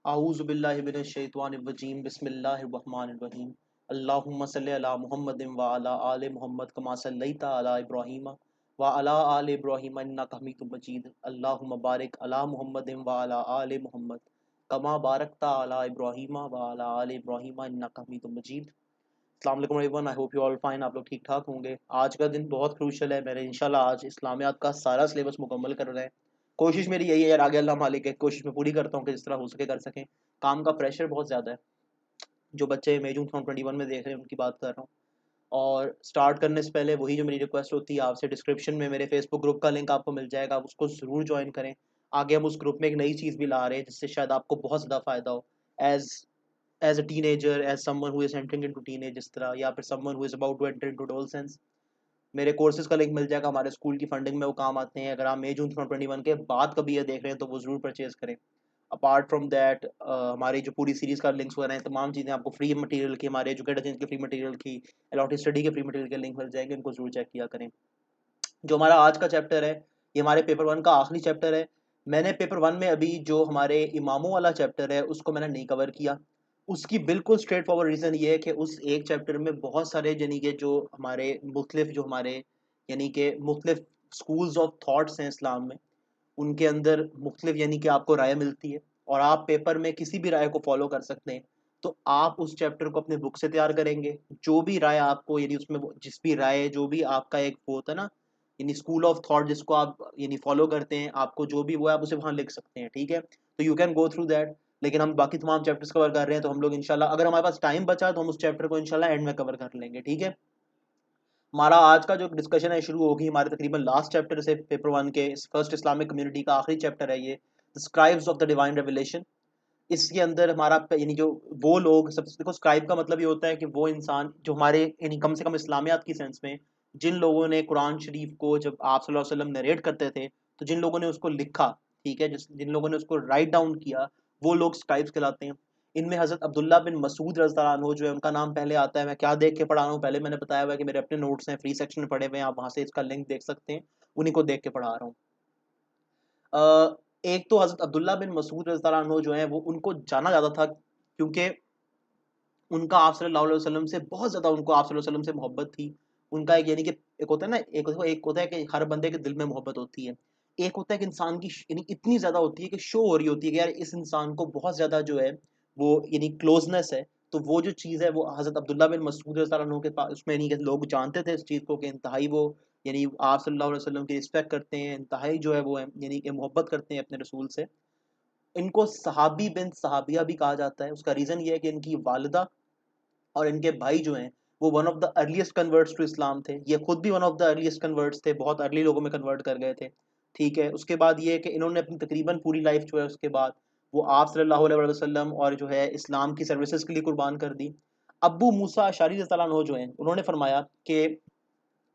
आऊज़ु बिल्लाहि मिनश शैतानिर रजीम बिस्मिल्लाहिर रहमानिर रहीम अल्लाहुम्मा सल्लि अला मुहम्मदिन व अला आलि मुहम्मद कमा सल्लैता अला इब्राहीम व अला आलि इब्राहीम इन्नका हमीदुम मजीद अल्लाहुम्मा बारिक अला मुहम्मदिन व अला आलि मुहम्मद कमा बारकता अला इब्राहीम व अला आलि इब्राहीम इन्नका हमीदुम मजीद। अस्सलाम वालेकुम everyone, I hope you all fine. आप लोग ठीक ठाक होंगे। आज का दिन बहुत क्रूशल है। मैंने इंशाल्लाह आज इस्लामियात का सारा सिलेबस मुकम्मल कर रहे हैं। कोशिश मेरी यही है यार, आगे अल्लाह मालिक है, कोशिश मैं पूरी करता हूँ कि जिस तरह हो सके कर सकें। काम का प्रेशर बहुत ज़्यादा है। जो बच्चे मई जून 2021 में देख रहे हैं उनकी बात कर रहा हूँ। और स्टार्ट करने से पहले वही जो मेरी रिक्वेस्ट होती है आपसे, डिस्क्रिप्शन में मेरे फेसबुक ग्रुप का लिंक आपको मिल जाएगा, आप उसको ज़रूर ज्वाइन करें। आगे हम उस ग्रुप में एक नई चीज़ भी ला रहे हैं जिससे शायद आपको बहुत ज़्यादा फ़ायदा हो। As as a teenager, as someone who is entering into teenage इस तरह, या फिर someone who is about to enter into adolescence. मेरे कोर्सेज का लिंक मिल जाएगा, हमारे स्कूल की फंडिंग में वो काम आते हैं। अगर आप मई जून 2021 के बाद कभी ये देख रहे हैं तो वो ज़रूर परचेज करें। अपार्ट फ्रॉम दैट हमारी जो पूरी सीरीज़ का लिंक्स वगैरह हैं, तमाम चीज़ें आपको फ्री मटेरियल की, हमारे एजुकेटर चेंज के फ्री मटेरियल की, अलॉटेड स्टडी के फ्री मटेरियल के लिंक मिल जाएंगे, इनको जरूर चेक किया करें। जो हमारा आज का चैप्टर है ये हमारे पेपर वन का आखिरी चैप्टर है। मैंने पेपर वन में अभी जो हमारे इमामों वाला चैप्टर है उसको मैंने नहीं कवर किया। उसकी बिल्कुल स्ट्रेट फॉरवर्ड रीज़न ये है कि उस एक चैप्टर में बहुत सारे यानी कि जो हमारे मुख्तलिफ जो हमारे यानी कि मुख्तलिफ स्कूल्स ऑफ थाट्स हैं इस्लाम में, उनके अंदर मुख्तलिफ यानी कि आपको राय मिलती है और आप पेपर में किसी भी राय को फॉलो कर सकते हैं। तो आप उस चैप्टर को अपने बुक से तैयार करेंगे, जो भी राय आपको यानी उसमें जिस भी राय जो भी आपका एक वो होता है ना, यानी स्कूल ऑफ थॉट जिसको आप यानी फॉलो करते हैं, आपको जो भी वो है आप उसे वहाँ लिख सकते हैं, ठीक है। तो you can go through that. लेकिन हम बाकी तमाम चैप्टर्स कवर कर रहे हैं तो हम लोग इंशाल्लाह, अगर हमारे पास टाइम बचा तो हम उस चैप्टर को इंशाल्लाह एंड में कवर कर लेंगे, ठीक है। हमारा आज का जो डिस्कशन है शुरू होगी हमारे तकरीबन लास्ट चैप्टर से, पेपर वन के फर्स्ट इस्लामिक कम्युनिटी का आखिरी चैप्टर है ये, the scribes of the divine revelation. इसके अंदर हमारा यानी जो वो लोग, सबसे देखो स्क्राइब का मतलब ये होता है कि वो इंसान जो हमारे यानी कम से कम इस्लामियात की सेंस में जिन लोगों ने कुरान शरीफ को जब आप सल्लल्लाहु अलैहि वसल्लम नरेट करते थे तो जिन लोगों ने उसको लिखा, ठीक है, जिन लोगों ने उसको राइट डाउन किया, वो लोग स्क्राइब्स कहलाते हैं। इनमें हज़रत अब्दुल्ला बिन मसूद रज़ियल्लाहु अन्हु जो है उनका नाम पहले आता है। मैं क्या देख के पढ़ा रहा हूँ, पहले मैंने बताया हुआ है कि मेरे अपने नोट्स हैं, फ्री सेक्शन में पढ़े हुए हैं, आप वहाँ से इसका लिंक देख सकते हैं, उन्हीं को देख के पढ़ा रहा हूँ। एक तो हज़रत अब्दुल्ला बिन मसूद रज़ियल्लाहु अन्हु जो है वो उनको जाना जाता था क्योंकि उनका आप सल्लल्लाहु अलैहि वसल्लम से बहुत ज़्यादा, उनको आप सल्लल्लाहु अलैहि वसल्लम से मोहब्बत थी। उनका एक यानी कि एक होता है ना, एक होता है कि हर बंदे के दिल में मोहब्बत होती है। एक होता है कि इंसान की यानी इतनी ज़्यादा होती है कि शो हो रही होती है कि यार इस इंसान को बहुत ज़्यादा जो है वो यानी क्लोज़नेस है। तो वो जो चीज़ है वो हज़रत अब्दुल्ला बिन मसूद रज़ियल्लाहु अन्हु के पास उसमें यानी कि लोग जानते थे इस चीज़ को कि इंतहाई वो यानी आप सल्लल्लाहु अलैहि वसल्लम की रिस्पेक्ट करते हैं, इंतहाई जो है वो है यानी कि मोहब्बत करते हैं अपने रसूल से। इनको सहाबी बिन सहाबिया भी कहा जाता है। उसका रीज़न ये है कि इनकी वालिदा और इनके भाई जो हैं वो one of the earliest converts to Islam थे। ये खुद भी one of the earliest converts थे, बहुत अर्ली लोगों में कन्वर्ट कर गए थे, ठीक है। उसके बाद ये है कि इन्होंने अपनी तकरीबन पूरी लाइफ जो है उसके बाद वो आप सल्लल्लाहु अलैहि वसल्लम और जो है इस्लाम की सर्विसेज के लिए कुर्बान कर दी। अब्बू मूसा अशारी रज़ियल्लाहु अन्हु जो हैं उन्होंने फरमाया कि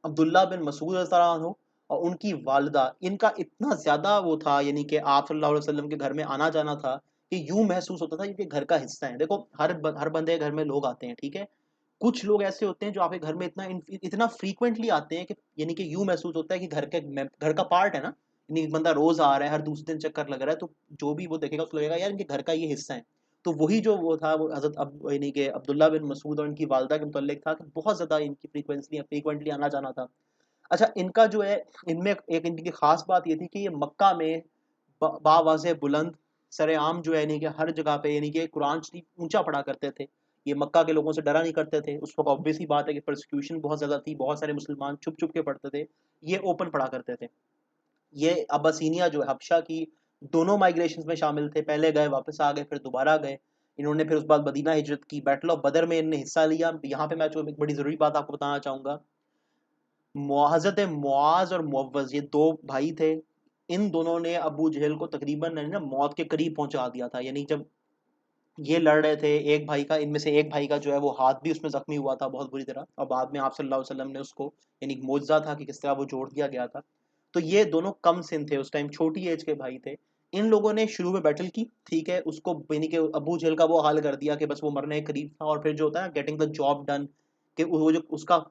अब्दुल्ला बिन मसूद रज़ियल्लाहु अन्हु और उनकी वालिदा, इनका इतना ज़्यादा वो था यानी कि आप सल्लल्लाहु अलैहि वसल्लम के घर में आना जाना था कि यूँ महसूस होता था ये घर का हिस्सा है। देखो हर बंदे के घर में लोग आते हैं, ठीक है। कुछ लोग ऐसे होते हैं जो आपके घर में इतना फ्रीक्वेंटली आते हैं कि यानी कि यूँ महसूस होता है कि घर का पार्ट है ना। यानी एक बंदा रोज़ आ रहा है, हर दूसरे दिन चक्कर लग रहा है, तो जो भी वो देखेगा उसको लगेगा यार इनके घर का ये हिस्सा है। तो वही जो वो था वो हज़रत यानी कि अब्दुल्ला बिन मसूद और इनकी वालिदा के मुतल्लिक था कि बहुत ज़्यादा इनकी फ्रीक्वेंटली आना-जाना था। अच्छा, इनका जो है इनमें एक इनकी ख़ास बात ये थी कि ये मक्का में बावाज़े बुलंद सरेआम जो है यानी कि हर जगह पे यानी कि कुरान शरीफ ऊँचा पढ़ा करते थे। ये मक्का के लोगों से डरा नहीं करते थे। उस वक़्त ऑब्वियस सी बात है कि परसिक्यूशन बहुत ज़्यादा थी, बहुत सारे मुसलमान छुप-छुप के पढ़ते थे। ये ओपन पढ़ा करते थे। ये अब्बासीनिया जो है हबशा की दोनों माइग्रेशंस में शामिल थे। पहले गए, वापस आ गए, फिर दोबारा गए। इन्होंने फिर उस बाद मदीना हिजरत की, बैटल ऑफ बदर में इन्होंने हिस्सा लिया। यहाँ पे मैं जो एक बड़ी ज़रूरी बात आपको बताना चाहूँगा, हज़रत मुआज़ और मुअव्वज़ ये 2 भाई थे। इन दोनों ने अबू जहल को तकरीबन ना मौत के करीब पहुँचा दिया था। यानी जब ये लड़ रहे थे, एक भाई का, इनमें से एक भाई का जो है वो हाथ भी उसमें ज़ख्मी हुआ था बहुत बुरी तरह, और बाद में आप सल्लल्लाहु अलैहि वसल्लम ने उसको यानी एक मौजज़ा था कि किस तरह वो जोड़ दिया गया था। तो ये दोनों कम सिन थे, उस टाइम छोटी एज के भाई थे। इन लोगों ने शुरू में बैटल की, ठीक है, उसको यानी कि अबू जहल का वो हाल कर दिया कि बस वो मरने के करीब था, और फिर जो होता है गेटिंग द जॉब डन, कि वो जो उसका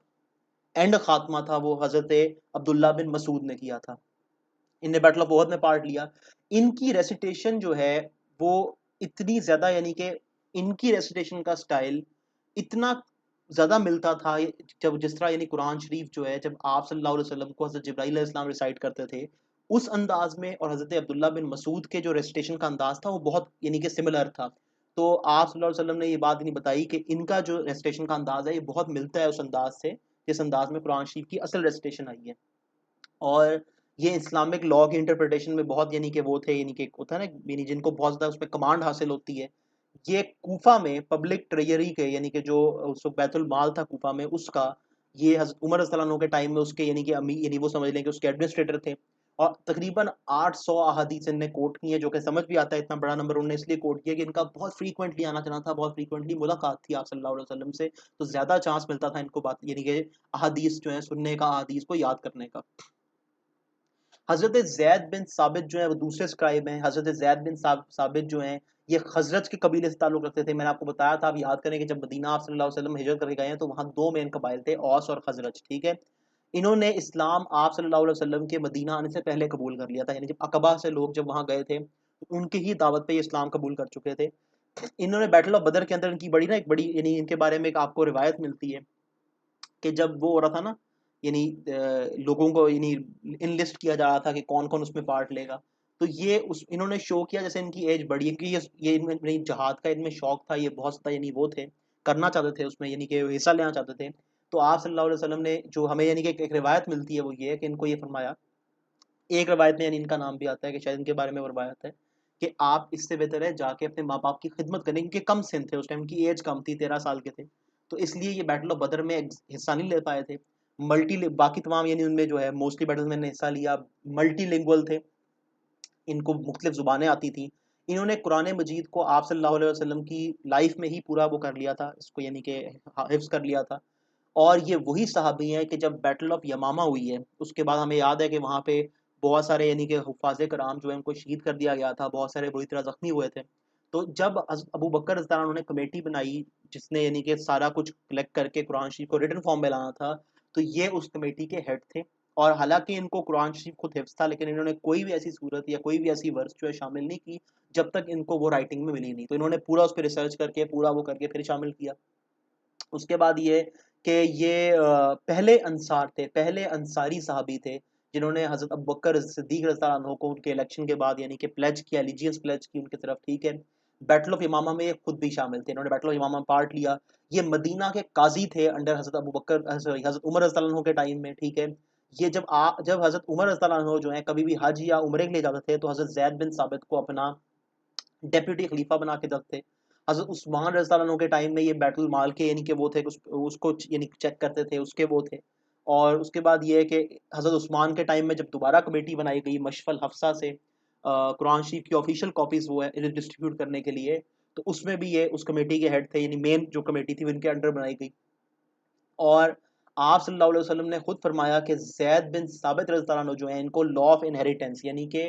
एंड खात्मा था वो हज़रत अब्दुल्ला बिन मसूद ने किया था। इनने बैटल ऑफ ओहद में पार्ट लिया। इनकी रेसिटेशन जो है वो इतनी ज़्यादा यानी कि इनकी रेसिटेशन का स्टाइल इतना ज़्यादा मिलता था, जब जिस तरह यानी कुरान शरीफ जो है जब आप सल्लल्लाहु अलैहि वसल्लम को हज़रत जिब्राईल अलैहिस्सलाम रिसाइट करते थे उस अंदाज में, और हज़रत अब्दुल्ला बिन मसूद के जो रेसिटेशन का अंदाज था वो बहुत यानी कि सिमिलर था। तो आप सल्लल्लाहु अलैहि वसल्लम ने ये बात नहीं बताई कि इनका जो रेसिटेशन का अंदाज है ये बहुत मिलता है उस अंदाज से जिस अंदाज में कुरान शरीफ की असल रेसिटेशन आई है। और ये इस्लामिक लॉ की इंटरप्रिटेशन में बहुत यानी कि वो थे, यानी कि होता है ना, यानी जिनको बहुत ज़्यादा उसमें कमांड हासिल होती है। ये कूफा में पब्लिक ट्रेजरी के यानी कि जो उस वक्त बैतुल माल था कूफा में उसका, ये हज़रत उमर रज़ियल्लाहु अन्हु के टाइम में उसके यानी कि अमी यानी वो समझ लें कि उसके एडमिनिस्ट्रेटर थे। और तकरीबन 800 अहादीस इनने कोट की हैं, जो कि समझ भी आता है इतना बड़ा नंबर उन्होंने इसलिए कोट किया कि इनका बहुत फ्रीक्वेंटली आना जाना था, बहुत फ्रीक्वेंटली मुलाकात थी आप सल्लल्लाहु अलैहि वसल्लम से, तो ज़्यादा चांस मिलता था इनको बात यानी कि अहादीस जो है सुनने का, अहादीस को याद करने का। हज़रत ज़ैद बिन साबित जो है वो दूसरे स्क्राइब हैं। हज़रत ज़ैद बिन साबित जो हैं ये खज़रज के कबीले से ताल्लुक़ रखते थे। मैंने आपको बताया था, आप याद करें कि जब मदीना आप सल्लल्लाहु अलैहि वसल्लम हिजरत करके गए हैं तो वहाँ 2 मेन कबाइल थे, औस और खज़रज, ठीक है? इन्होंने इस्लाम आप सल्लल्लाहु अलैहि वसल्लम के मदीना आने से पहले कबूल कर लिया था, यानी जब अक़बा से लोग जब वहाँ गए थे, तो उनकी ही दावत पे ये इस्लाम कबूल कर चुके थे। इन्होंने बैटल ऑफ बदर के अंदर इनकी बड़ी ना एक बड़ी यानी इनके बारे में एक आपको रिवायत मिलती है कि जब वो हो रहा था ना, यानी लोगों को यानी इनलिस्ट किया जा रहा था कि कौन-कौन उसमें पार्ट लेगा। तो ये उस इन्होंने शो किया जैसे इनकी एज बढ़ी है, क्योंकि ये इनमें नहीं जहाद का इनमें शौक था, ये बहुत ज़्यादा यानी वो थे, करना चाहते थे उसमें यानी कि हिस्सा लेना चाहते थे। तो आप सल्लल्लाहु अलैहि वसल्लम ने जो हमें यानी कि एक रिवायत मिलती है वो ये है कि इनको ये फरमाया, एक रवायत में यानी इनका नाम भी आता है कि शायद इनके बारे में वो रवायत है कि आप इससे बेहतर है जाके अपने माँ-बाप की खिदमत करें, क्योंकि कम सिन थे उस टाइम, की एज कम थी, 13 साल के थे। तो इसलिए ये बैटल ऑफ बदर में हिस्सा नहीं ले पाए थे। बाकी तमाम यानी उनमें जो है मोस्टली बैटल में हिस्सा लिया, मल्टीलिंगुअल थे, इनको मुख्तलिफ ज़ुबानें आती थी। इन्होंने कुरान मजीद को आप सल्लल्लाहु अलैहि वसल्लम की लाइफ में ही पूरा वो कर लिया था, इसको यानी कि हिफ्ज़ कर लिया था। और ये वही सहाबी हैं कि जब बैटल ऑफ यमामा हुई है, उसके बाद हमें याद है कि वहाँ पे बहुत सारे यानी कि हुफ़ाज़ कराम जो है उनको शहीद कर दिया गया था, बहुत सारे बुरी तरह ज़ख्मी हुए थे। तो जब अबू बकर रज़ियल्लाहु अन्हु ने कमेटी बनाई जिसने यानी कि सारा कुछ कलेक्ट करके कुरान शरीफ को रिटन फॉर्म में लाना था, तो ये उस कमेटी के हेड थे। और हालाँकि इनको कुरान शरीफ खुद हिफ्ज़ था, लेकिन इन्होंने कोई भी ऐसी सूरत या कोई भी ऐसी वर्स जो है शामिल नहीं की, जब तक इनको वो राइटिंग में मिली नहीं। तो इन्होंने पूरा उस पे रिसर्च करके, पूरा वो करके फिर शामिल किया। उसके बाद ये कि ये पहले अंसार थे, पहले अंसारी सहाबी थे, जिन्होंने हज़रत अबू बकर सिद्दीक़ रज़ियल्लाहु अन्हु को उनके इलेक्शन के बाद यानी कि प्लेज किया, एलिजियंस प्लेज की उनकी तरफ, ठीक है। बैटल ऑफ यमामा में ये खुद भी शामिल थे, इन्होंने बैटल ऑफ यमामा में पार्ट लिया। ये मदीना के काज़ी थे अंडर हज़रत अबू बकर सॉरी हज़रत उमर रज़ियल्लाहु अन्हु के टाइम में, ठीक है। ये जब हज़रत उमर रज़ियल्लाहु अन्हु जो हैं कभी भी हज या उम्रे के लिए जाते थे, तो हज़रत ज़ैद बिन साबित को अपना डेप्यूटी खलीफा बना के रखते। हज़रत उस्मान रज़ियल्लाहु अन्हु के टाइम में ये बैतुल माल के यानी कि वो थे, उसको यानी चेक करते थे, उसके वो थे। और उसके बाद ये है कि हज़रत उस्मान के टाइम में जब दोबारा कमेटी बनाई गई मशफ़ल हफ्सा से कुरान शरीफ की ऑफ़िशियल कॉपीज़ वो है डिस्ट्रीब्यूट करने के लिए, तो उसमें भी ये उस कमेटी के हेड थे, यानी मेन जो कमेटी थी वो इनके अंडर बनाई गई। और आप सल्लल्लाहु अलैहि वसल्लम ने खुद फरमाया कि ज़ैद बिन साबित रज़ियल्लाहु अन्हु जो हैं इनको लॉ ऑफ इनहेरिटेंस, यानी कि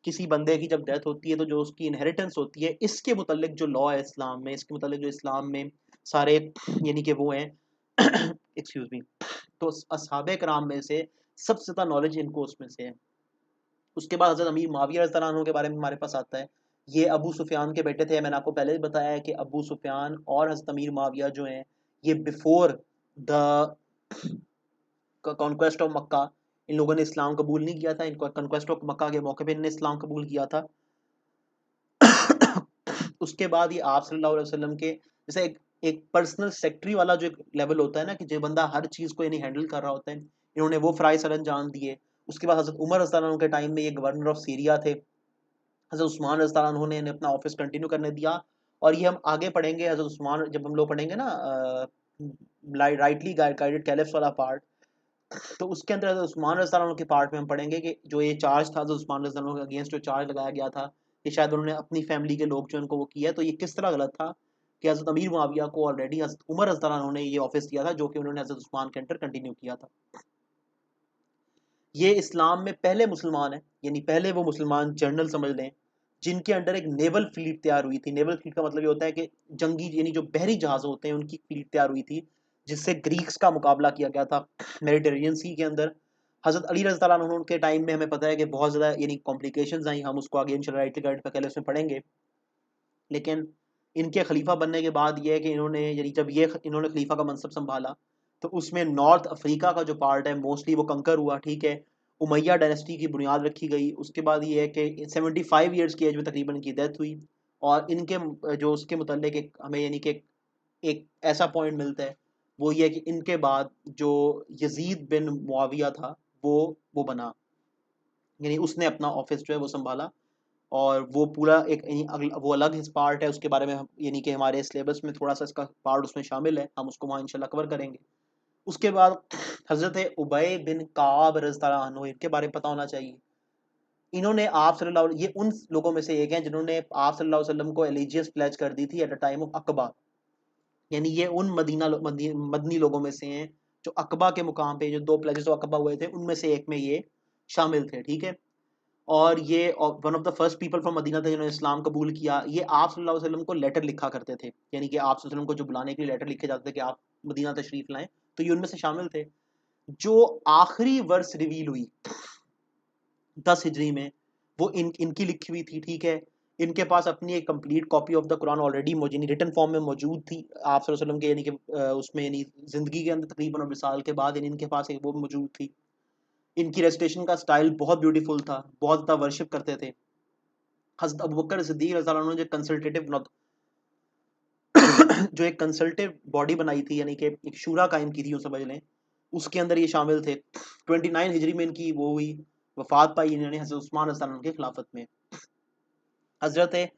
किसी बंदे की जब डेथ होती है तो जो उसकी इनहेरिटेंस होती है, इसके मुतल्लिक जो लॉ है इस्लाम में, इसके मुतल्लिक जो इस्लाम में सारे यानी कि वो हैं एक्सक्यूज़ मी, तो असहाबे कराम में से सबसे ज़्यादा नॉलेज इनको उसमें से है। उसके बाद हज़रत अमीर मुआविया रज़ियल्लाहु अन्हु के बारे में हमारे पास आता है। ये अबू सुफ़ियान के बेटे थे। मैंने आपको पहले भी बताया है कि अबू सुफ़ियान और हज़रत अमीर मुआविया जो हैं, ये बिफ़ोर द कॉन्क्वेस्ट ऑफ मक्का इन लोगों ने इस्लाम कबूल नहीं किया था। इनको कॉन्क्वेस्ट ऑफ मक्का के मौके पे इन्होंने इस्लाम कबूल किया था। उसके बाद ये आप सल्लल्लाहु अलैहि वसल्लम के जैसे एक एक पर्सनल सेक्रेटरी वाला जो एक लेवल होता है ना, कि जो बंदा हर चीज़ को यानी हैंडल कर रहा होता है, इन्होंने वो फ़राइज़ सरअंजाम दिए। उसके बाद हज़रत उमर रज़ियल्लाहु अन्हु के टाइम में ये गवर्नर ऑफ सीरिया थे। हज़रत उस्मान रज़ियल्लाहु अन्हु ने इन्हें अपना ऑफ़िस कंटिन्यू करने दिया। और ये हम आगे पढ़ेंगे, हज़रत उस्मान जब हम लोग पढ़ेंगे ना राइटली गाइडेड कैलिफ्स वाला पार्ट, तो उसके अंदर हज़रत उस्मान रज़ियल्लाहु अन्हु के पार्ट में हम पढ़ेंगे कि जो ये चार्ज था हज़रत उस्मान रज़ियल्लाहु अन्हु के अगेंस्ट जो चार्ज लगाया गया था कि शायद उन्होंने अपनी फैमिली के लोग जो उनको वो किया है, तो ये किस तरह गलत था कि हज़रत अमीर मुआविया को ऑलरेडी हज़रत उमर रज़ियल्लाहु अन्हु ने ये ऑफिस दिया था, जो कि उन्होंने हज़रत उस्मान के अंडर कंटिन्यू किया था। ये इस्लाम में पहले मुसलमान हैं, यानी पहले वो मुसलमान जनरल समझ लें जिनके अंडर एक नेवल फ्लीट तैयार हुई थी। नेवल फ्लीट का मतलब ये होता है कि जंगी यानी जो बहरी जहाज होते हैं उनकी फ्लीट तैयार हुई थी, जिससे ग्रीक्स का मुकाबला किया गया था मेडिटेरेनियन सी के अंदर। हज़रत अली रज़ियल्लाहु अन्हु के टाइम में हमें पता है कि बहुत ज़्यादा यानी कॉम्प्लिकेशंस आई, हम उसको आगे इंशाल्लाह राइट गाइड पे पहले उसमें पढ़ेंगे। लेकिन इनके खलीफा बनने के बाद ये है कि इन्होंने यानी जब ये इन्होंने खलीफा का मनसब संभाला तो उसमें नॉर्थ अफ्रीका का जो पार्ट है मोस्टली वो कंकर हुआ, ठीक है। उमैया डायनेस्टी की बुनियाद रखी गई। उसके बाद ये है कि 75 ईयर्स की एज में तकरीबन इनकी डेथ हुई। और इनके जो उसके मुतालिक हमें यानी कि एक ऐसा पॉइंट मिलता है, वो ये है कि इनके बाद जो यजीद बिन मुआविया था वो बना, यानी उसने अपना ऑफिस जो है वो संभाला। और वो पूरा एक वो अलग हिस्सा पार्ट है, उसके बारे में हम यानी कि हमारे सिलेबस में थोड़ा सा इसका पार्ट उसमें शामिल है, हम उसको वहाँ इंशाल्लाह कवर करेंगे। उसके बाद हजरत उबय बिन काब रज़ियल्लाहु अन्हु, इनके बारे में पता होना चाहिए। इन्होंने आप सल्लल्लाहु ये उन लोगों में से एक हैं जिन्होंने आप सल्लल्लाहु अलैहि वसल्लम को एलिजियस प्लेज कर दी थी एट द टाइम ऑफ अकबा। यानी ये उन मदनी लोगों में से हैं जो अकबा के मुकाम पे जो दो प्लेजेस जो अकबा हुए थे उनमें से एक में ये शामिल थे, ठीक है। और ये one of the first people from Medina थे जिन्होंने इस्लाम कबूल किया। ये आप सल्लल्लाहु अलैहि वसल्लम को लेटर लिखा करते थे, यानी कि आप सल्लल्लाहु अलैहि वसल्लम को जो बुलाने के लिए लेटर लिखे जाते थे कि आप मदीना तशरीफ लाएं, तो ये उनमें से शामिल थे। जो आखिरी वर्स रिवील हुई 10 हिजरी में, वो इनकी लिखी हुई थी, ठीक है। इनके पास अपनी एक complete copy of the Quran already मौजूद रिटन फॉर्म में मौजूद थी आप सल्लल्लाहु अलैहि वसल्लम के यानी कि उसमें यानी जिंदगी के अंदर तकरीबन और विसाल के बाद इनके पास एक वो मौजूद थी। इनकी रेसिटेशन का स्टाइल बहुत ब्यूटीफुल था, बहुत ज़्यादा वर्शिप करते थे। हज़रत अबू बकर सिद्दीक़ रज़ियल्लाहु अन्हु ने जो कंसल्टेटिव जो एक कंसल्टिव बॉडी बनाई थी, यानी कि एक शूरा कायम की थी यूँ समझ लें, उसके अंदर ये शामिल थे। 29 हिजरी में इनकी वो हुई वफात पाई इन्होंने हज़रत उस्मान रज़ियल्लाहु अन्हु की खिलाफत में। हज़रत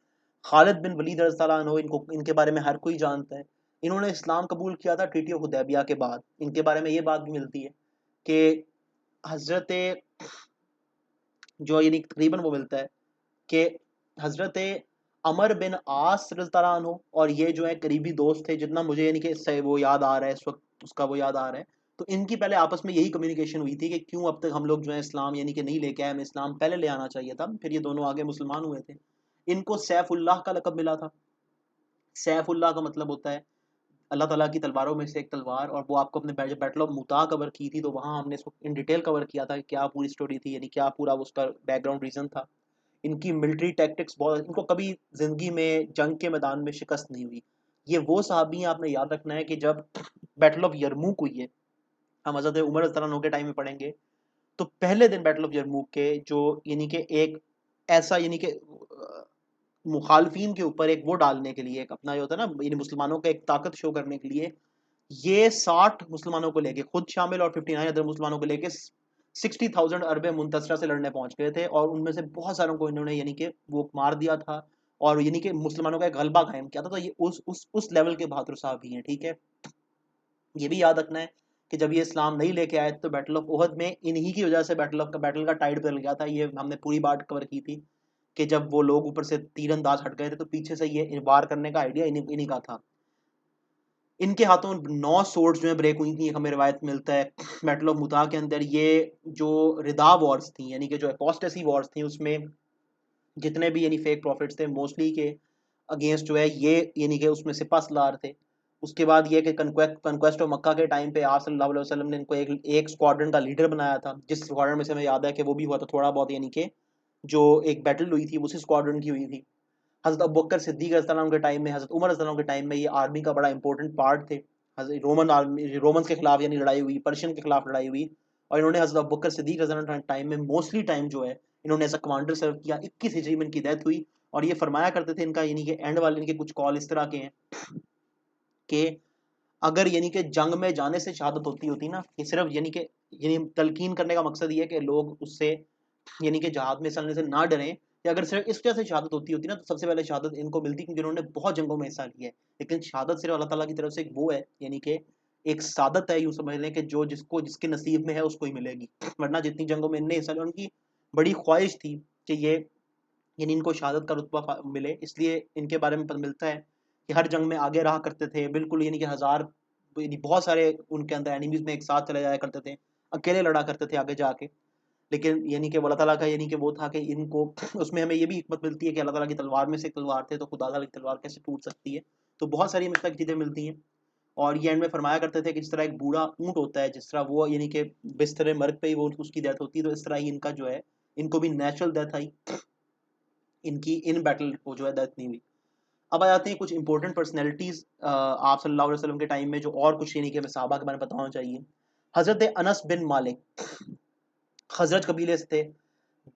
खालिद बिन वलीद रज़ियल्लाहु अन्हु, इनको इनके बारे में हर कोई जानता है। इन्होंने इस्लाम कबूल किया था ट्रीटी ऑफ हुदैबिया के बाद। इनके बारे में ये बात भी मिलती है कि हज़रत जो यानी तकरीबन वो मिलता है कि हज़रत अमर बिन आस रज़ियल्लाहु अन्हु और ये जो है करीबी दोस्त थे, जितना मुझे यानी कि इससे वो याद आ रहा है इस वक्त उसका वो याद आ रहा है। तो इनकी पहले आपस में यही कम्युनिकेशन हुई थी कि क्यों अब तक हम लोग जो है इस्लाम यानी कि नहीं लेके आए, हमें इस्लाम पहले ले आना चाहिए था, फिर ये दोनों आगे मुसलमान हुए थे। इनको सैफुल्लाह का लक़ब मिला था। सैफुल्लाह का मतलब होता है अल्लाह ताला की तलवारों में से एक तलवार। और वो आपको अपने जब बैटल ऑफ मुता कवर की थी तो वहाँ हमने इसको इन डिटेल कवर किया था कि क्या पूरी स्टोरी थी, यानी क्या पूरा उसका बैकग्राउंड रीज़न था। इनकी मिलिट्री टैक्टिक्स बहुत, इनको कभी ज़िंदगी में जंग के मैदान में शिकस्त नहीं हुई। ये वो सहाबी हैं, आपने याद रखना है कि जब बैटल ऑफ यरमूक हुई है, हम हज़रत उमर रज़ियल्लाहु अन्हु के टाइम में पढ़ेंगे, तो पहले दिन बैटल ऑफ यरमूक के जो यानी कि एक ऐसा यानी कि मुखालफिन के ऊपर एक वो डालने के लिए, एक अपना जो होता है ना यानी मुसलमानों का एक ताकत शो करने के लिए, ये 60 मुसलमानों को लेके खुद शामिल और 59 अदर मुसलमानों को लेके 60,000 अरब मुंतसरा से लड़ने पहुंच गए थे। और उनमें से बहुत सारों को इन्होंने यानी कि वो मार दिया था और यानी कि मुसलमानों का एक गलबा कायम किया था। तो ये उस लेवल के बहादुर साहब भी हैं, ठीक है। ये भी याद रखना है कि जब ये इस्लाम नहीं लेके आए तो बैटल ऑफ उहद में इन्हीं की वजह से बैटल का टाइड बदल गया था। ये हमने पूरी बात कवर की थी कि जब वो लोग ऊपर से तीरंदाज हट गए थे तो पीछे से ये वार करने का आइडिया इन्हीं का था। इनके हाथों 9 सोर्ड्स जो है ब्रेक हुई थी, हमें रिवायत मिलता है बैटल ऑफ मुता के अंदर। ये जो रिदा वॉर्स थी यानी कि जो अपोस्टेसी वॉर्स थी, उसमें जितने भी यानी फेक प्रॉफिट्स थे मोस्टली के अगेंस्ट जो है ये यानी कि उसमें सिपा सलार थे। उसके बाद ये कि कन्क्वेस्ट ऑफ मक्का के टाइम पे आप सल्लल्लाहु अलैहि वसल्लम ने इनको एक स्क्वाड्रन का लीडर बनाया था, जिस स्क्वाड्रन में से हमें याद है कि वो भी हुआ था थोड़ा बहुत, यानी कि जो एक बैटल हुई थी उसी स्क्वाड्रन की हुई थी। हज़रत अबू बकर सिद्दीक रज़ियल्लाहु अन्हु के टाइम में, हज़रत उमर रज़ियल्लाहु अन्हु के टाइम में ये आर्मी का बड़ा इंपॉर्टेंट पार्ट थे। रोमन आर्मी, रोमन्स के खिलाफ यानी लड़ाई हुई, पर्शियन के खिलाफ लड़ाई हुई। और इन्होंने हज़रत अबू बकर सिद्दीक रज़ियल्लाहु अन्हु के टाइम में मोस्टली टाइम जो है इन्होंने एज अ कमांडर सर्व किया। 21 हिजरी में इनकी डेथ हुई। और ये फरमाया करते थे, इनका यानी कि एंड वाले इनके कुछ कॉल इस तरह के हैं कि अगर यानी कि जंग में जाने से शहादत होती होती ना, कि सिर्फ यानी कि यानी तलकीन करने का मकसद ये है कि लोग उससे यानी कि जहाद में चलने से ना डरें, कि अगर सिर्फ इस वजह से शहादत होती होती ना तो सबसे पहले शहादत इनको मिलती, क्योंकि इन्होंने बहुत जंगों में हिस्सा लिया है। लेकिन शहादत सिर्फ अल्लाह ताला की तरफ से एक वो है, यानी कि एक सादत है, यूं समझ लें कि जो जिसको जिसके नसीब में है उसको ही मिलेगी। वरना जितनी जंगों में इनने हिस्सा लिया, उनकी बड़ी ख्वाहिश थी कि ये यानी इनको शहादत का रुतबा मिले, इसलिए इनके बारे में पता मिलता है कि हर जंग में आगे रहा करते थे बिल्कुल, यानी कि हजार यानी बहुत सारे उनके अंदर एनिमीज में एक साथ चले जाया करते थे, अकेले लड़ा करते थे आगे जाके। लेकिन यानी कि अल्लाह ताला का यानी कि वो था कि इनको उसमें हमें ये भी हिकमत मिलती है कि अल्लाह ताला की तलवार में से एक तलवार थे, तो खुदा ताला की तलवार कैसे टूट सकती है। तो बहुत सारी मिसाल की चीज़ें मिलती हैं। और ये एंड में फरमाया करते थे कि जिस तरह एक बूढ़ा ऊँट होता है, जिस तरह वो यानी कि बिस्तर मर्ग पे ही वो उसकी डेथ होती है, तो इस तरह ही इनका जो है इनको भी नेचुरल डेथ आई, इनकी इन बैटल वो जो है डेथ नहीं हुई। अब आ जाते हैं कुछ इंपॉर्टेंट पर्सनैलिटीज आप सल्लल्लाहु अलैहि वसल्लम के टाइम में, जो और कुछ यानी कि सहाबा के बारे में बताना चाहिए। हजरत अनस बिन मालिक खजरज कबीले से थे,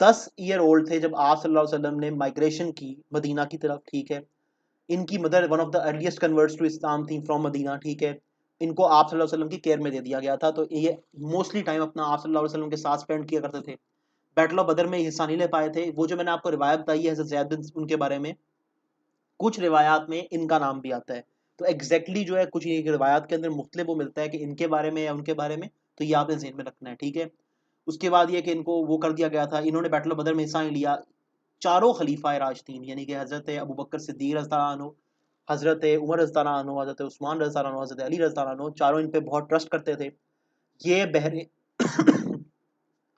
10 ईयर ओल्ड थे जब आप सल्लल्लाहु अलैहि वसल्लम ने माइग्रेशन की मदीना की तरफ, ठीक है। इनकी mother one of the earliest converts to Islam थी फ्रॉम मदीना, ठीक है। इनको आप सल्लल्लाहु अलैहि वसल्लम की केयर में दे दिया गया था, तो ये मोस्टली टाइम अपना आप सल्लल्लाहु अलैहि वसल्लम के साथ स्पेंड किया करते थे। बैटल ऑफ बदर में हिस्सा नहीं ले पाए थे। वो जो मैंने आपको रिवायत बताई है हज़रत ज़ैद बिन उनके बारे में, कुछ रिवायात में इनका नाम भी आता है। तो एग्जैक्टली जो है कुछ ये रिवायात के अंदर मुख्तलिफ वो मिलता है कि इनके बारे में या उनके बारे में, तो ये आपने ज़हन में रखना है, ठीक है। उसके बाद ये कि इनको वो कर दिया गया था, इन्होंने बैटल ऑफ बदर में हिस्सा नहीं लिया। चारों खलीफा राशिदीन यानी कि हज़रत अबू बकर सिद्दीक रज़ियल्लाहु अन्हु, हज़रत उमर रज़ियल्लाहु अन्हु, हज़रत उस्मान रज़ियल्लाहु अन्हु, हज़रत अली रज़ियल्लाहु अन्हु, चारों इन पे बहुत ट्रस्ट करते थे। ये बहरे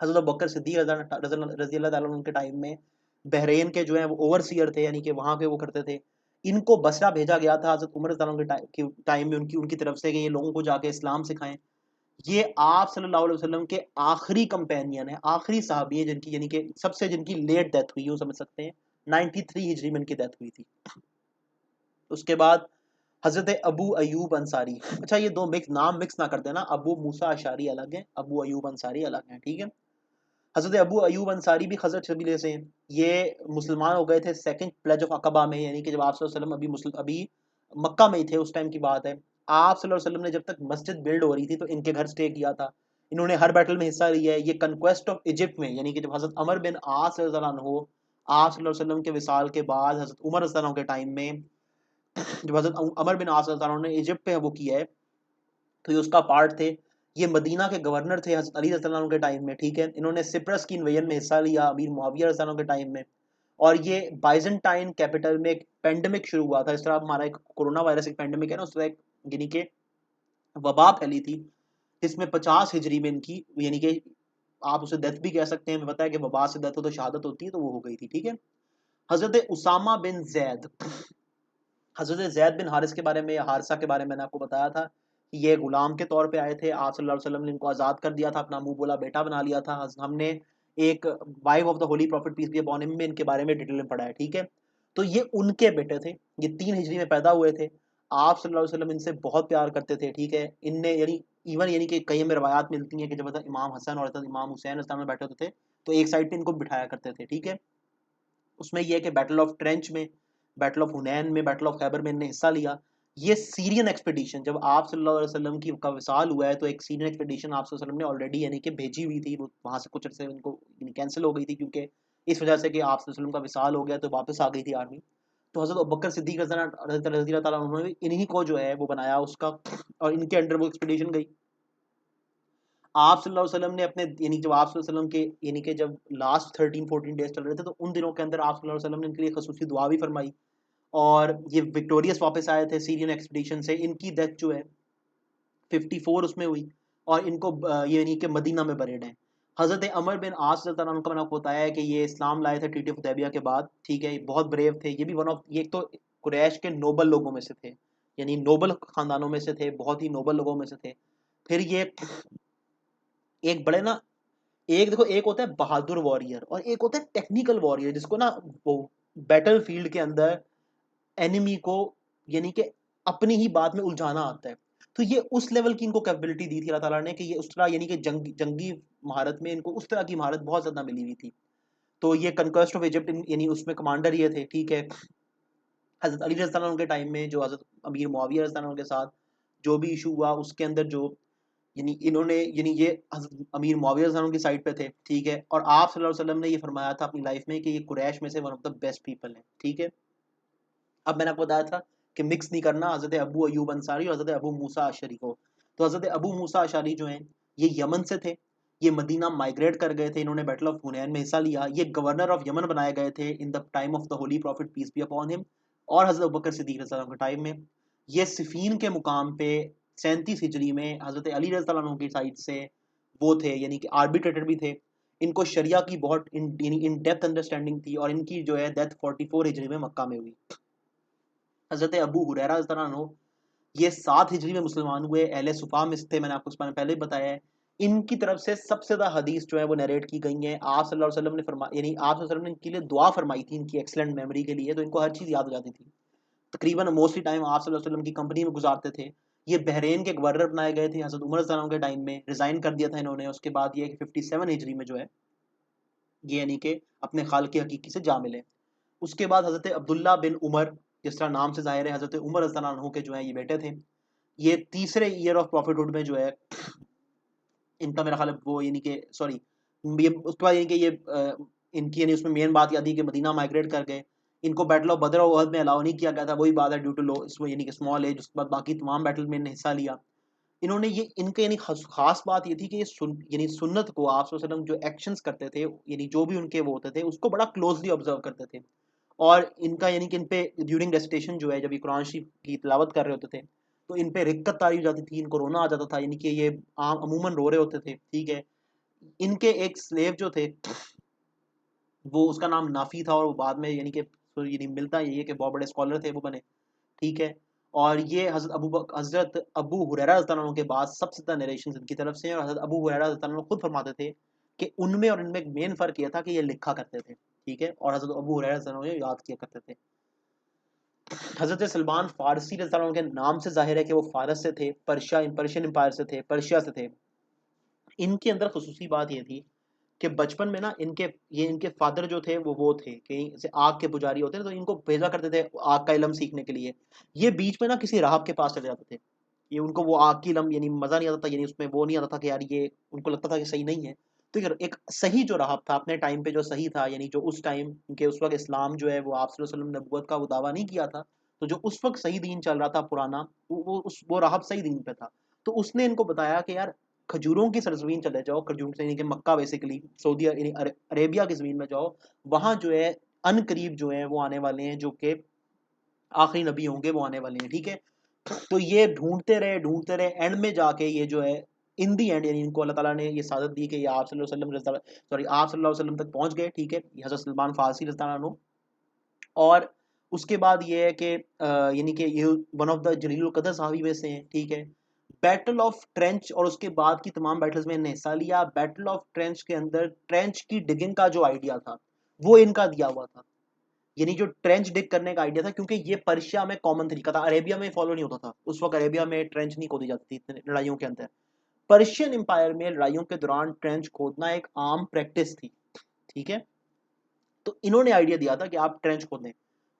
हज़रत अबू बकर सिद्दीक रज़ी अल्लाह ताला अन्हु के टाइम में बहरेन के जो है वो ओवरसीयर थे, यानी कि वहाँ के वो करते थे। इनको बसरा भेजा गया था हज़रत उमर रज़ी अल्लाह अन्हु के टाइम में उनकी उनकी तरफ से कि ये लोगों को जाके इस्लाम सिखाएं। ये आप सल्लल्लाहु अलैहि वसल्लम के आखिरी कंपेनियन है, आखिरी सहाबी है जिनकी यानी कि सबसे जिनकी लेट डेथ हुई, यूँ समझ सकते हैं। 93 हिजरी में इनकी डेथ हुई थी। उसके बाद हज़रत अबू अयूब अंसारी, अच्छा ये दो मिक्स नाम मिक्स ना कर देना, अबू मूसा अशारी अलग है, अबू अयूब अंसारी अलग है, ठीक है। हज़रत अबू अयूब अंसारी भी खज़रज कबीले से हैं। ये मुसलमान हो गए थे सेकंड प्लेज ऑफ अकबा में, यानी कि जब आप सल्लल्लाहु अलैहि वसल्लम अभी मक्का में ही थे, उस टाइम की बात है। आप सल्लल्लाहु अलैहि वसल्लम ने जब तक मस्जिद बिल्ड हो रही थी तो इनके घर स्टे किया था। इन्होंने हर बैटल में हिस्सा लिया है। ये कन्क्वेस्ट ऑफ इजिप्ट में, यानी कि जब हज़रत अमर बिन आस रज़ियल्लाहु अन्हु आप सल्लल्लाहु अलैहि वसल्लम के विसाल के बाद हज़रत उमर रज़ियल्लाहु अन्हु के टाइम में, जब हज़रत अमर बिन आस रज़ियल्लाहु अन्हु ने इजिप्ट पे वो किया है, तो ये उसका पार्ट थे। ये मदीना के गवर्नर थे हज़रत अली रज़ी अल्लाह अन्हु के टाइम में, ठीक है। इन्होंने सिप्रस की इन्वेजन में हिस्सा लिया अमीर मुआविया रज़ी अल्लाह अन्हु के टाइम में। और ये बाइजेंटाइन कैपिटल में एक पेंडेमिक शुरू हुआ था, इस तरह हमारा एक कोरोना वायरस एक पेंडेमिक है ना, उस तरह एक यानी कि वबा फैली थी, जिसमें 50 हिजरी में इनकी यानी कि आप उसे डेथ भी कह सकते हैं। हमें पता है कि वबा से डेथ हो तो शहादत होती है, तो वो हो गई थी, ठीक है। हज़रत उसामा बिन जैद, हज़रत ज़ैद बिन हारिस के बारे में, हारिसा के बारे में मैंने आपको बताया था कि ये गुलाम के तौर पे आए थे। आप सल्लल्लाहु अलैहि वसल्लम ने इनको आज़ाद कर दिया था, अपना मुंह बोला बेटा बना लिया था। हमने एक wife of the holy prophet peace be upon him में इनके बारे में डिटेल में पढ़ा है, ठीक है। तो ये उनके बेटे थे, ये 3 हिजरी में पैदा हुए थे। आप सल्लल्लाहु अलैहि वसल्लम इनसे बहुत प्यार करते थे, ठीक है। इनने यानी इवन यानी कि कई हमें रवायात मिलती हैं कि जब इमाम हसन और इमाम हुसैन में बैठे होते थे, तो एक साइड पे इनको बिठाया करते थे, ठीक है। उसमें यह है कि बैटल ऑफ ट्रेंच में, बैटल ऑफ हुनैन में, बैटल ऑफ खैबर में इन्होंने हिस्सा लिया। ये सीरियन एक्सपेडिशन जब आप सल्लल्लाहु अलैहि वसल्लम की का विसाल हुआ है, तो एक सीरियन एक्सपेडिशन आप सल्लल्लाहु अलैहि वसल्लम ने ऑलरेडी यानी कि भेजी हुई थी। वो वहां से कुछ अर्से इनको कैंसिल हो गई थी, क्योंकि इस वजह से कि आप सल्लल्लाहु अलैहि वसल्लम का विसाल हो गया, तो वापस आ गई थी आर्मी। तो हज़रत अबू बकर सिद्दीक रज़ी अल्लाह ताला उन्होंने इन्हीं को जो है वो बनाया उसका, और इनके अंडर वो एक्सपेडिशन गई। आप सल्लल्लाहु अलैहि वसल्लम ने अपने यानी जब आप सल्लल्लाहु अलैहि वसल्लम के यानी कि जब लास्ट 13-14 डेज चल रहे थे, तो उन दिनों के अंदर आप सल्लल्लाहु अलैहि वसल्लम ने इनके लिए खसूसी दुआ भी फरमाई। और ये विक्टोरियस वापस आए थे सीरियन एक्सपीडिशन से। इनकी डेथ जो है 54 उसमें हुई, और इनको ये यानी कि मदीना में बरेड हैं। हज़रत अमर बिन आस रज़ियल्लाहु अन्हु का मैंने आपको बताया है कि ये इस्लाम लाए थे ट्रीटी ऑफ हुदैबिया के बाद, ठीक है। ये बहुत ब्रेव थे, ये भी वन ऑफ ये एक तो कुरैश के नोबल लोगों में से थे, यानी नोबल खानदानों में से थे, बहुत ही नोबल लोगों में से थे। फिर ये एक बड़े ना, एक देखो एक होता है बहादुर वॉरियर और एक होता है टेक्निकल वॉरियर, जिसको ना वो बैटल फील्ड के अंदर एनिमी को यानी कि अपनी ही बात में उलझाना आता है। तो ये उस लेवल की इनको कैपेबिलिटी दी थी अल्लाह ताला ने कि ये उस तरह यानी कि जंगी महारत में इनको उस तरह की महारत बहुत ज़्यादा मिली हुई थी। तो ये कन्क्वेस्ट ऑफ इजिप्ट यानी उसमें कमांडर ये थे, ठीक है। हज़रत अली रज़ी अल्लाह अन्हु के टाइम में जो हज़रत अमीर मुआविया रज़ी अल्लाह अन्हु के साथ जो भी इशू हुआ, उसके अंदर जो यानी इन्होंने यानी ये हज़रत अमीर मुआविया रज़ी अल्लाह अन्हु की साइड पे थे, ठीक है। और आप सल्लल्लाहु अलैहि वसल्लम ने ये फरमाया था अपनी लाइफ में कि ये कुरैश में से one of the best people हैं, ठीक है। अब मैंने आपको बताया था कि मिक्स नहीं करना हज़रत अबू अयूब अंसारी और हज़रत अबू मूसा अशरी को। तो हज़रत अबू मूसा अशरी जो हैं, ये यमन से थे। ये मदीना माइग्रेट कर गए थे, इन्होंने बैटल ऑफ हुनैन में हिस्सा लिया। ये गवर्नर ऑफ यमन बनाए गए थे in the time of the holy prophet peace be upon him, और हज़रत अबू बकर सिद्दीक रज़ी अल्लाह अन्हु के टाइम में। ये सिफीन के मुकाम पे 37 हिजरी में हज़रत अली रज़ी अल्लाह अन्हु की साइड से वो थे, यानी कि आर्बिट्रेटर भी थे। इनको शरिया की बहुत इन डेप्थ अंडरस्टैंडिंग थी, और इनकी जो है डेथ 44 हिजरी में मक्का में हुई। हज़रत अबू हुरैरा रज़ियल्लाहु अन्हु ये 7 हिजरी में मुसलमान हुए, अहले सुफ़ा में थे, मैंने आपको इस बारे में पहले भी बताया है। इनकी तरफ से सबसे ज़्यादा हदीस जो है वो नरेट की गई हैं। आप सल्लल्लाहु अलैहि वसल्लम ने फरमा यानी आप सल्लल्लाहु अलैहि वसल्लम ने इनके लिए दुआ फरमाई थी, इनकी एक्सीलेंट मेमोरी के लिए, तो इनको हर चीज़ याद हो जाती थी। तकरीबन मोस्टली टाइम आप सल्लल्लाहु अलैहि वसल्लम की कंपनी में गुजारते थे। ये बहरीन के गवर्नर बनाए गए थे हज़रत उमर रज़ियल्लाहु अन्हु के टाइम में, रिज़ाइन कर दिया था इन्होंने। उसके बाद ये 57 हिजरी में जो है ये यानी कि अपने खालिक हकीकी से जा मिले। उसके बाद हज़रत अब्दुल्ला बिन उमर, जिस तरह नाम से ज़ाहिर है हज़रत उमर रज़ियल्लाहु अन्हु के जो है ये बेटे थे। ये तीसरे ईयर ऑफ प्रॉफिटहुड में जो है इनका मेरा ख्याल है वो यानी कि सॉरी ये उसके बाद यानी कि ये इनकी यानी उसमें मेन बात याद थी कि मदीना माइग्रेट कर गए। इनको बैटल ऑफ बदर और उहद में अलाउ नहीं किया गया था, वही बात है ड्यू टू लो यानी कि स्मॉल एज। उसके बाद बाकी तमाम बैटल में इन्होंने हिस्सा लिया। इन्होंने ये इनके यानी खास बात ये थी कि ये यानी सुन्नत को आप सल्लल्लाहु अलैहि वसल्लम जो एक्शंस करते थे, यानी जो भी उनके वो होते थे उसको बड़ा क्लोजली ऑब्जर्व करते थे। और इनका यानी कि इन पे ड्यूरिंग रेसिटेशन जो है जब ये कुरान शरीफ की तिलावत कर रहे होते थे तो इन पे रिक्कत तारी हो जाती थी, इनको रोना आ जाता था, यानी कि ये आम अमूमन रो रहे होते थे, ठीक है। इनके एक स्लेव जो थे वो उसका नाम नाफी था और वो बाद में यानी कि यानी मिलता ये है कि बहुत बड़े स्कॉलर थे वो बने, ठीक है। और ये हज़रत अबू हुरैरा रज़ियल्लाहु अन्हु के बाद सबसे ज़्यादा नरेशन इनकी तरफ से हैं। और हज़रत अबू हुरैरा रज़ियल्लाहु अन्हु खुद फरमाते थे कि उनमें और इनमें एक मेन फ़र्क ये था कि ये लिखा करते थे, ठीक है। और हज़रत अबू हुरैरा रज़ियल्लाहु अन्हु याद किया करते थे। हज़रत सलमान फ़ारसी रज़ियल्लाहु अन्हु के नाम से ज़ाहिर है कि वो फ़ारस से थे, पर्शियन एम्पायर से थे, पर्शिया से थे। इनके अंदर ख़ुसूसी बात ये थी कि बचपन में ना इनके फादर जो थे वो थे कि जैसे आग के पुजारी होते हैं तो इनको भेजा करते थे आग का इलम सीखने के लिए। ये बीच में ना किसी राहब के पास चले जाते थे। ये उनको वो आग की इलम यानी मज़ा नहीं आता था, यानी उसमें वो नहीं आता था कि यार ये उनको लगता था कि सही नहीं है। तो एक सही जो राहब था अपने टाइम पे जो सही था, यानी जो उस टाइम क्योंकि उस वक़्त इस्लाम जो है वो आप सल्लल्लाहु अलैहि वसल्लम ने नबुव्वत का वो दावा नहीं किया था। तो जो उस वक़्त सही दीन चल रहा था पुराना, वो राहब सही दीन पे था। तो उसने इनको बताया कि यार खजूरों की सरजमीन चले जाओ, खजूर से यानी कि मक्का बेसिकली सऊदी यानी अरेबिया की ज़मीन में जाओ, वहाँ जो है अनकरीब जो है वो आने वाले हैं जो कि आखिरी नबी होंगे वो आने वाले हैं, ठीक है। तो ये ढूंढते रहे एंड में जाके ये जो है इन दी एंड यानी इनको अल्लाह ताला ने ये सादत दी कि ये आप सल्लल्लाहु अलैहि वसल्लम आप सल्लल्लाहु अलैहि वसल्लम तक पहुंच गए, ठीक है। ये हज़रत सलमान फारसी रज़ियल्लाहु अन्हु। और उसके बाद ये है कि यानी कि ये वन ऑफ द जलीलुल कदर सहाबी में से हैं, ठीक है। बैटल ऑफ ट्रेंच और उसके बाद की तमाम बैटल्स में इन्होंने हिस्सा लिया। बैटल ऑफ ट्रेंच के अंदर ट्रेंच की डिगिंग का जो आइडिया था वो इनका दिया हुआ था। यानी जो ट्रेंच डिग करने का आइडिया था, क्योंकि ये पर्शिया में कॉमन तरीका था, अरेबिया में फॉलो नहीं होता था उस वक्त। अरेबिया में ट्रेंच नहीं खोदी जाती थी लड़ाइयों के अंदर। पर्शियन एम्पायर में लड़ाइयों के दौरान ट्रेंच खोदना एक आम प्रैक्टिस थी, ठीक है। तो इन्होंने आइडिया दिया था कि आप ट्रेंच खोदें,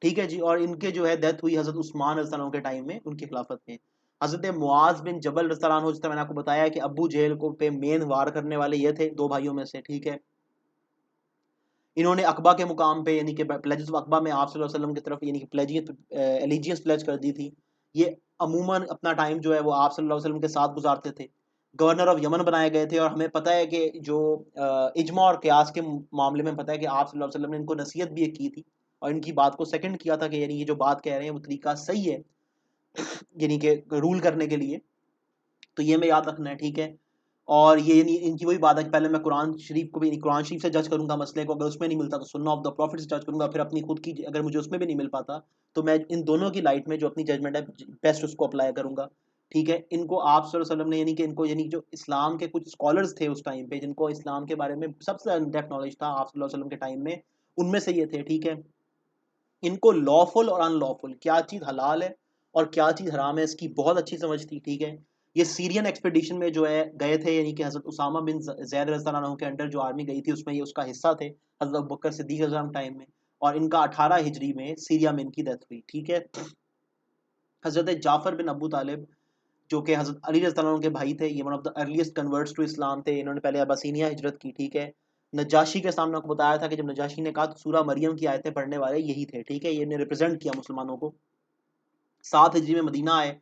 ठीक है जी। और इनके जो है डेथ हुई हजरत उस्मान रज़ियल्लाहु के टाइम में, उनकी खिलाफत में। हजरत मुआज बिन जबल रज़ियल्लाहु, जिस तरह मैंने आपको बताया कि अबू जेहल को पे मेन वार करने वाले ये थे दो भाइयों में से, ठीक है। इन्होंने अकबा के मुकाम पे यानी कि प्लेजेस ऑफ अकबा में आप सल्लल्लाहु अलैहि वसल्लम की तरफ यानी कि एलिजियंस प्लेज कर दी थी। ये अमूमन अपना टाइम जो है वो आप सल्लल्लाहु अलैहि वसल्लम के साथ गुजारते थे। गवर्नर ऑफ यमन बनाए गए थे। और हमें पता है कि जो इजमा और कयास के मामले में पता है कि आप सल्लल्लाहु अलैहि वसल्लम ने इनको नसीहत भी एक की थी और इनकी बात को सेकंड किया था कि यानी ये जो बात कह रहे हैं वो तरीका सही है यानी कि रूल करने के लिए। तो ये हमें याद रखना है, ठीक है। और ये यानी इनकी वही बात है कि पहले मैं कुरान शरीफ को भी कुरान शरीफ से जज करूंगा मसले को, अगर उसमें नहीं मिलता तो सुन्नह ऑफ द प्रॉफिट से जज करूंगा, फिर अपनी खुद की अगर मुझे उसमें भी नहीं मिल पाता तो मैं इन दोनों की लाइट में जो अपनी जजमेंट है बेस्ट उसको अप्लाई करूंगा, ठीक है। इनको आप सल्लल्लाहु अलैहि वसल्लम ने यानी कि इनको यानी जो इस्लाम के कुछ स्कॉलर्स थे उस टाइम पे जिनको इस्लाम के बारे में सबसे डेप्थ नॉलेज था आप सल्लल्लाहु अलैहि वसल्लम के टाइम में, उनमें से ये थे, ठीक है। इनको लॉफुल और अनलॉफुल क्या चीज़ हलाल है और क्या चीज़ हराम है इसकी बहुत अच्छी समझ थी, ठीक है। ये सीरियन एक्सपेडिशन में जो है गए थे, यानी कि हज़रत उसामा बिन ज़ैद रज़ियल्लाहु अन्हु के अंडर जो आर्मी गई थी उसमें ये उसका हिस्सा थे हज़रत अबू बकर सिद्दीक़ रज़ियल्लाहु अन्हु टाइम में। और इनका 18 हिजरी में सीरिया में इनकी डेथ हुई, ठीक है। हज़रत जाफ़र बिन अबू तालिब जो कि हज़रत अली रज़ियल्लाहु अन्हु के भाई थे, ये one of the earliest converts to Islam थे। इन्होंने पहले अब्बासीनिया हिजरत की, ठीक है। नजाशी के सामने आपको बताया था कि जब नजाशी ने कहा तो सूरा मरियम की आयतें पढ़ने वाले यही थे, ठीक है। ये ने रिप्रेजेंट किया मुसलमानों को। 7 हिजरी में मदीना आए।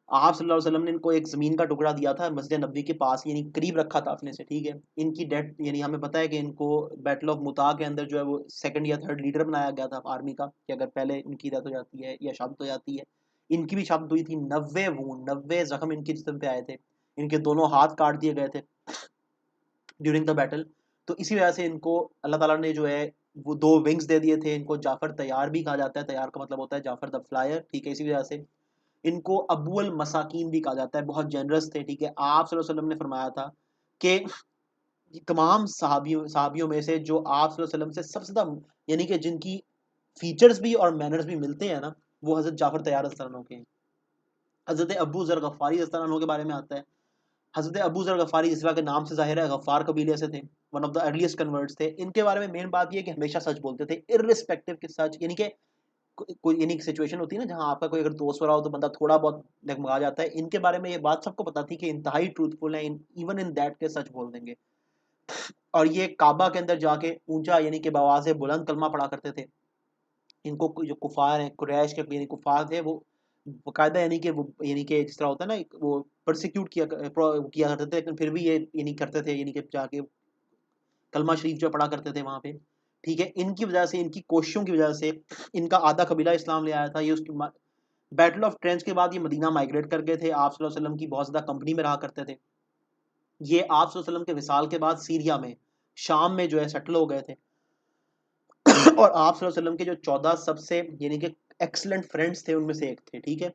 आप सल्लल्लाहु अलैहि वसल्लम ने इनको एक ज़मीन का टुकड़ा दिया था मस्जिद नबवी के पास, यानी करीब रखा था अपने से, ठीक है। इनकी डेथ यानी हमें पता है कि इनको बैटल ऑफ मुता के अंदर जो है वो सेकंड या थर्ड लीडर बनाया गया था आर्मी का, कि अगर पहले इनकी डेथ हो जाती है या शहादत हो जाती है। इनकी भी शहादत हुई थी। 90 जख्म इनके जिस्म पे आए थे। इनके दोनों हाथ काट दिए गए थे ड्यूरिंग द बैटल। तो इसी वजह से इनको अल्लाह ताला ने जो है वो 2 विंग्स दे दिए थे। इनको जाफर तैयार भी कहा जाता है, तैयार का मतलब होता है जाफर द फ्लायर, ठीक है। इसी वजह से इनको अबुल मसाकीन भी कहा जाता है, बहुत जेनरस थे, ठीक है। आप सल्लल्लाहु अलैहि वसल्लम ने फरमाया था कि तमाम सहाबियों में से जो आप सल्लल्लाहु अलैहि वसल्लम से सबसे ज्यादा यानी कि जिनकी फीचर्स भी और मैनर्स भी मिलते हैं ना, वो हज़रत जाफ़र तैयार रज़ियल्लाहु अन्हु के हैं। हज़रत अबू ज़र गफ़ारी रज़ियल्लाहु अन्हु के बारे में आता है। हज़रत अबू ज़र गफ़ारी, जिस तरह के नाम से ज़ाहिर है, गफ़ार कबीले से थे, one of the earliest converts थे। इनके बारे में मेन बात ये है कि हमेशा सच बोलते थे, इर्रिस्पेक्टिव कि सच, यानी कि कोई यानी कि सिचुएशन होती है ना जहाँ आपका कोई अगर दोस्त हो रहा हो तो बंदा थोड़ा बहुत डगमगा जाता है। इनके बारे में ये बात सबको पता थी कि इंतहाई ट्रूथफुल है, इवन इन दैट के सच बोल देंगे। और ये काबा के अंदर जाके ऊंचा यानी कि बवाज़े बुलंद कलमा पढ़ा करते थे। इनको जो कुफार हैं, कुरैश के यानी कुफार थे, वो बाकायदा यानी कि वो यानी कि जिस तरह होता है ना, वो परसिक्यूट किया करते थे, लेकिन फिर भी ये यानी करते थे, यानी कि जाके कलमा शरीफ जो पढ़ा करते थे वहाँ पे। ठीक है, इनकी वजह से, इनकी कोशिशों की वजह से इनका आधा कबीला इस्लाम ले आया था। ये उसकी बैटल ऑफ ट्रेंच के बाद ये मदीना माइग्रेट कर गए थे। आप सल्लल्लाहु अलैहि वसल्लम की बहुत ज़्यादा कंपनी में रहा करते थे। ये आप सल्लल्लाहु अलैहि वसल्लम के विसाल के बाद सीरिया में, शाम में जो है सेटल हो गए थे। और आप सल्लल्लाहु अलैहि वसल्लम के जो 14 सबसे यानी कि एक्सीलेंट फ्रेंड्स थे, उनमें से एक थे। ठीक है,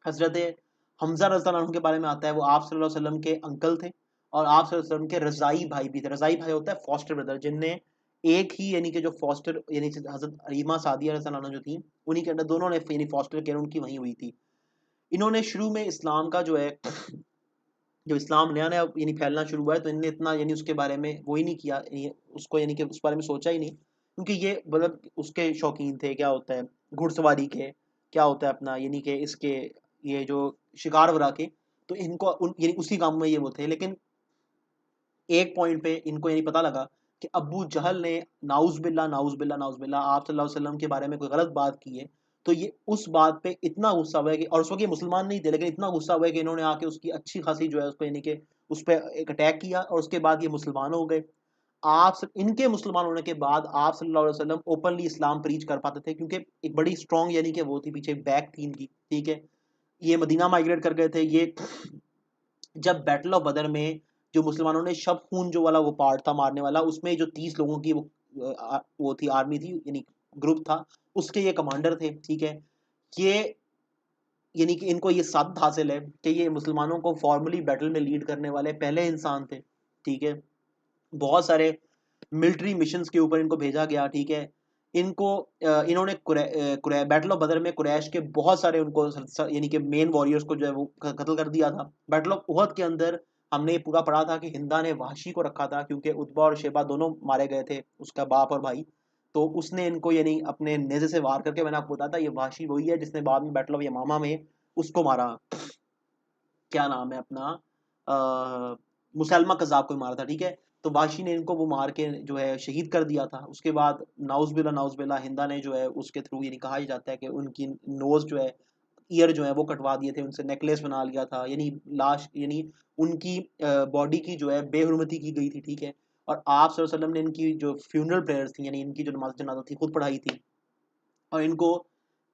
हजरत हमजा रज़ियल्लाहु अन्हु के बारे में आता है, वो आप सल्लल्लाहु अलैहि वसल्लम के अंकल थे और आप सल्लल्लाहु अलैहि वसल्लम के रज़ाई भाई भी थे। रज़ाई भाई होता है फॉस्टर ब्रदर, जिनने एक ही यानी कि जो फॉस्टर यानी हजरत हलीमा सादिया रज़ियल्लाहु अन्हा जो थी, उन्हीं के अंदर दोनों ने यानी फॉस्टर केयर उनकी वहीं हुई थी। इन्होंने शुरू में इस्लाम का जो है, जो इस्लाम नया नया यानी फैलना शुरू हुआ है, तो इनने इतना यानी उसके बारे में वो ही नहीं किया, उसको यानी कि उस बारे में सोचा ही नहीं, क्योंकि ये मतलब उसके शौकीन थे, क्या होता है घुड़सवारी के, क्या होता है अपना यानी कि इसके ये जो शिकार वगैरह के, तो इनको यानी उसी काम में ये वो थे। लेकिन एक पॉइंट पे इनको यही पता लगा कि अब्बू जहल ने नाउज़ बिल्ला नाउज़ बिल्ला नाउज़ बिल्ला आप सल्लल्लाहु अलैहि वसल्लम के बारे में कोई गलत बात की है। तो ये उस बात पे इतना गुस्सा हुआ है कि, और उस वक़्त ये मुसलमान नहीं थे, लेकिन इतना गुस्सा हुआ है कि इन्होंने आके उसकी अच्छी खासी जो है उसको यानी कि उस पे एक अटैक किया, और उसके बाद ये मुसलमान हो गए। इनके मुसलमान होने के बाद आप सल्लल्लाहु अलैहि वसल्लम ओपनली इस्लाम प्रीच कर पाते थे, क्योंकि एक बड़ी स्ट्रॉन्ग यानी कि वो थी, पीछे बैक थी इनकी। ठीक है, ये मदीना माइग्रेट कर गए थे। ये जब बैटल ऑफ बदर में जो मुसलमानों ने शब खून जो वाला वो पार्ट था मारने वाला, उसमें जो 30 लोगों की वो थी आर्मी थी, यानी ग्रुप था, उसके ये कमांडर थे। ठीक है, ये यानी कि इनको ये साबित हासिल है कि ये मुसलमानों को फॉर्मली बैटल में लीड करने वाले पहले इंसान थे। ठीक है, बहुत सारे मिलिट्री मिशंस के ऊपर इनको भेजा गया। ठीक है, इनको इन्होंने बैटल ऑफ बदर में कुरैश के बहुत सारे उनको यानी कि मेन वॉरियर्स को जो है वो कत्ल कर दिया था। बैटल ऑफ उहद के अंदर हमने ये पूरा पढ़ा था कि हिंदा ने वहशी को रखा था, क्योंकि उतबा और शेबा दोनों मारे गए थे, उसका बाप और भाई। तो उसने इनको यानी अपने नेज़े से वार करके, मैंने आपको बताया था, ये वहशी वही है जिसने बाद में बैटल ऑफ यमामा में उसको मारा, क्या नाम है अपना, मुसलमा कज़ाब को मारा था। ठीक है, तो वाशी ने इनको वो मार के जो है शहीद कर दिया था। उसके बाद नाउज़ बिल्ला हिंदा ने जो है उसके थ्रू यानी कहा जाता है कि उनकी नोज़ जो है, ईयर जो है वो कटवा दिए थे, उनसे नेकलेस बना लिया था, यानी लाश यानी उनकी बॉडी की जो है बेहुरमती की गई थी। ठीक है, और आप सल्लल्लाहु अलैहि वसल्लम ने इनकी जो फ्यूनरल प्रेयर्स थी, यानी इनकी जो नमाज जनाजा थी, खुद पढ़ाई थी, और इनको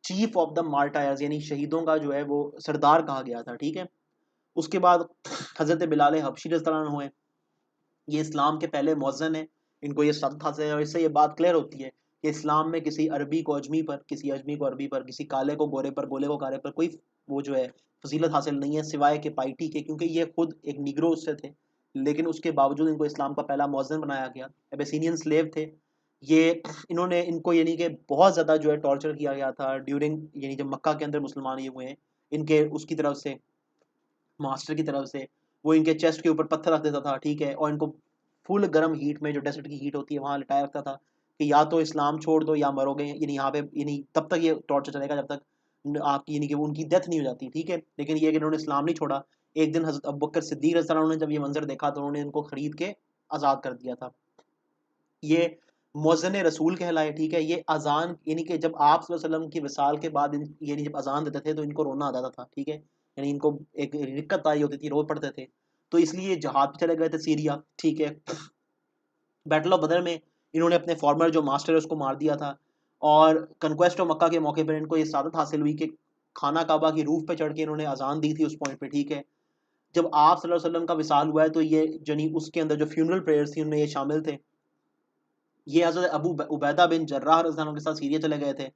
चीफ ऑफ द मार्टायर्स यानी शहीदों का जो है वो सरदार कहा गया था। ठीक है, उसके बाद हज़रत बिलाल हबशी रज़ियल्लाहु अन्हु हैं, ये इस्लाम के पहले मौज़न हैं। इनको ये सब्क हासिल है, और इससे ये बात क्लियर होती है कि इस्लाम में किसी अरबी को अजमी पर, किसी अजमी को अरबी पर, किसी काले को गोरे पर, गोले को काले पर कोई वो जो है फजीलत हासिल नहीं है, सिवाय के पाइटी के, क्योंकि ये खुद एक निग्रो उससे थे, लेकिन उसके बावजूद इनको इस्लाम का पहला मौज़न बनाया गया। एबेसिनियन स्लेव थे ये। इन्होंने इनको यानी कि बहुत ज़्यादा जो है टॉर्चर किया गया था ड्यूरिंग, यानी जब मक्का के अंदर मुसलमान ये हुए हैं, इनके उसकी तरफ से, मास्टर की तरफ से, वो इनके चेस्ट के ऊपर पत्थर रख देता था। ठीक है, और इनको फुल गर्म हीट में, जो डेजर्ट की हीट होती है, वहां लिटाया रखता था कि या तो इस्लाम छोड़ दो या मरोगे, यानी यहाँ पे, यानी तब तक ये टॉर्चर चलेगा जब तक आपकी यानी कि वो उनकी डेथ नहीं हो जाती। ठीक है, लेकिन ये कि इन्होंने इस्लाम नहीं छोड़ा। एक दिन हज़रत अबू बकर सिद्दीक रज़ियल्लाहु अन्हु ने जब ये मंजर देखा, तो उन्होंने इनको खरीद के आज़ाद कर दिया था। ये मुअज़्ज़िन रसूल कहलाए। ठीक है, ये अजान यानी कि जब आप सल्लल्लाहु अलैहि वसल्लम की विसाल के बाद यानी जब अजान देते थे तो इनको रोना आ जाता था। ठीक है, यानी इनको एक दिक्कत आई होती थी, रो पड़ते थे, तो इसलिए जहाद पे चले गए थे सीरिया। ठीक है, बैटल ऑफ बदर में इन्होंने अपने फॉर्मर जो मास्टर है उसको मार दिया था, और कन्क्वेस्ट ऑफ मक्का के मौके पर इनको ये सादत हासिल हुई कि खाना काबा की रूफ पे चढ़ के इन्होंने अजान दी थी उस पॉइंट पे। ठीक है, जब आप सल्लल्लाहु अलैहि वसल्लम का विसाल हुआ है, तो ये जनी उसके अंदर जो फ्यूनरल प्रेयर्स थी उनमें ये शामिल थे। ये हज़रत अबू उबैदा बिन जर्राह रज़ियल्लाहु अन्हु के साथ सीरिया चले गए थे।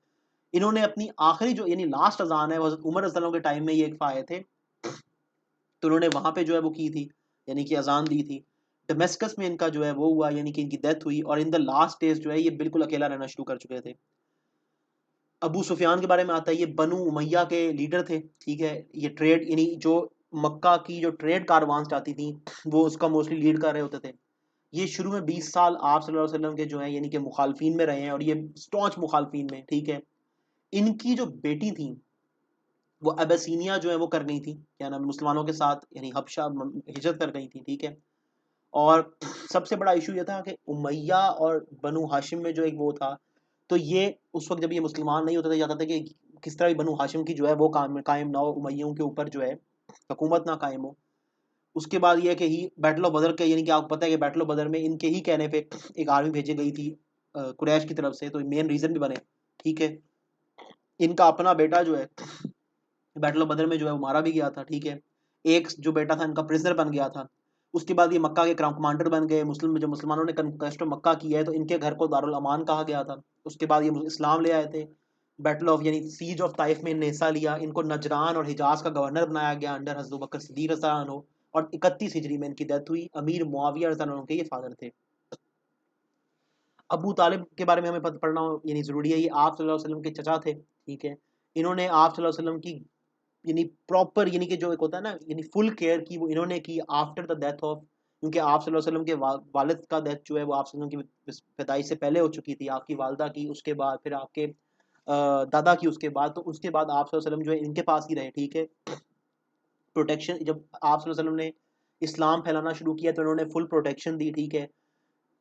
इन्होंने अपनी आखिरी जो यानी लास्ट अज़ान है, वो हज़रत उमर रज़ियल्लाहु अन्हु के टाइम में ये एक आए थे, तो उन्होंने वहाँ पे जो है वो की थी, यानी कि अज़ान दी थी। दमिश्कस में इनका जो है वो हुआ, यानी कि इनकी डेथ हुई, और इन द लास्ट डेज़ जो है ये बिल्कुल अकेला रहना शुरू कर चुके थे। अबू सुफियान के बारे में आता है, ये बनु उमैया के लीडर थे, ठीक है। ये ट्रेड यानी जो मक्का की जो ट्रेड कारवां जाती थी वो उसका मोस्टली लीड कर रहे होते थे। ये शुरू में 20 साल आप सल्लल्लाहु अलैहि वसल्लम के जो है यानी कि मुखालफीन में रहे हैं, और ये स्टॉन्च मुखालफीन में, ठीक है। इनकी जो बेटी थी वो अबसीनिया जो है वो कर गई थी, क्या नाम है, मुसलमानों के साथ यानी हबशा हिजरत कर गई थी, ठीक है। और सबसे बड़ा इशू ये था कि उमैया और बनु हाशिम में जो एक वो था, तो ये उस वक्त जब ये मुसलमान नहीं होते थे, जाता था कि किस तरह भी बनु हाशिम की जो है वो कायम ना हो, उमैयों के ऊपर जो है हुकूमत ना कायम हो। उसके बाद ये है कि ही बैटल ऑफ बदर के यानी कि आपको पता है कि बैटल ऑफ बदर में इनके ही कहने पे एक आर्मी भेजी गई थी कुरैश की तरफ से, तो मेन रीजन भी बने, ठीक है। इनका अपना बेटा जो है बैटल ऑफ बदर में जो है वो मारा भी गया था, ठीक है। एक जो बेटा था इनका प्रिजनर बन गया था। उसके बाद ये मक्का के कमांडर बन गए। मुस्लिम जो मुसलमानों ने कंक्वेस्ट ऑफ मक्का किया है तो इनके घर को दारुल अमान कहा गया था। उसके बाद ये इस्लाम ले आए थे। बैटल ऑफ यानी सीज ऑफ ताइफ में इन्हें हिस्सा लिया। इनको नजरान और हिजाज का गवर्नर बनाया गया अंडर हज़रत बकर सिद्दीक रज़ी अल्लाह अन्हु। और 31 हिजरी में इनकी डेथ हुई। अमीर मुआविया रज़ी अल्लाह अन्हु के ये फादर थे। अबू तालिब के बारे में हमें पढ़ना यानी ज़रूरी है। ये आप सल्लल्लाहु अलैहि वसल्लम के चचा थे, ठीक है। इन्होंने आप सल्लल्लाहु अलैहि वसल्लम की यानी प्रॉपर यानी कि जो एक होता है ना यानी फुल केयर की वो इन्होंने की आफ्टर द डेथ ऑफ, क्योंकि आप सल्लल्लाहु अलैहि वसल्लम के वालिद का डेथ जो है वो आप सल्लल्लाहु अलैहि वसल्लम की पैदाइश से पहले हो चुकी थी। आपकी वालदा की, उसके बाद फिर आपके दादा की, उसके बाद, तो उसके बाद आप सल्लल्लाहु अलैहि वसल्लम जो है इनके पास ही रहे, ठीक है। प्रोटेक्शन जब आप सल्लल्लाहु अलैहि वसल्लम ने इस्लाम फैलाना शुरू किया तो इन्होंने फुल प्रोटेक्शन दी, ठीक है।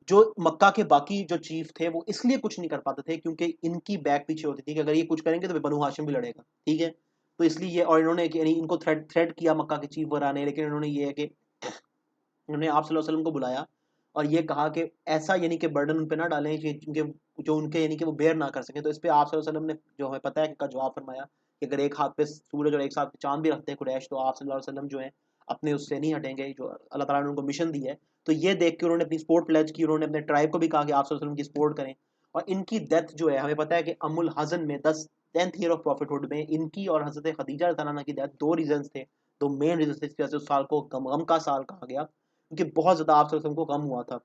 जो मक्का के बाकी जो चीफ थे वो इसलिए कुछ नहीं कर पाते थे क्योंकि इनकी बैक पीछे होती थी कि अगर ये कुछ करेंगे तो बनु हाशिम भी लड़ेगा, ठीक है। तो इसलिए ये, और इन्होंने यानी इनको थ्रेट थ्रेट किया मक्का के चीफ वगैरह ने, लेकिन इन्होंने ये है कि उन्होंने आप सल्लल्लाहु अलैहि वसल्लम को बुलाया और ये कहा कि ऐसा यानी कि बर्डन उन पे ना डालें कि जो उनके यानी कि वो बेयर ना कर सकें। तो इस पे आप सल्लल्लाहु अलैहि वसल्लम ने जो हमें पता है कि का जवाब फरमाया कि अगर एक हाथ पे सूरज और एक हाथ पे चांद भी रखते हैं कुरैश, तो आप सल्लल्लाहु अलैहि वसल्लम जो है अपने उससे नहीं हटेंगे जो अल्लाह ताला ने उनको मिशन दी है। तो ये देख के उन्होंने अपनी सपोर्ट प्लेज की। उन्होंने अपने ट्राइब को भी कहा कि आप सल्लल्लाहु अलैहि वसल्लम की सपोर्ट करें। और इनकी डेथ जो है हमें पता है कि अमुल हजन में 10th ईयर ऑफ प्रॉफिटहुड में इनकी और हजरत खदीजा रज़ी अल्लाह अन्हा की डेथ, दो रीजन थे, दो मेन रीजन थे इस वजह से उस साल को गम का साल कहा गया, क्योंकि बहुत ज्यादा आप सल्लल्लाहु अलैहि वसल्लम को गम हुआ था।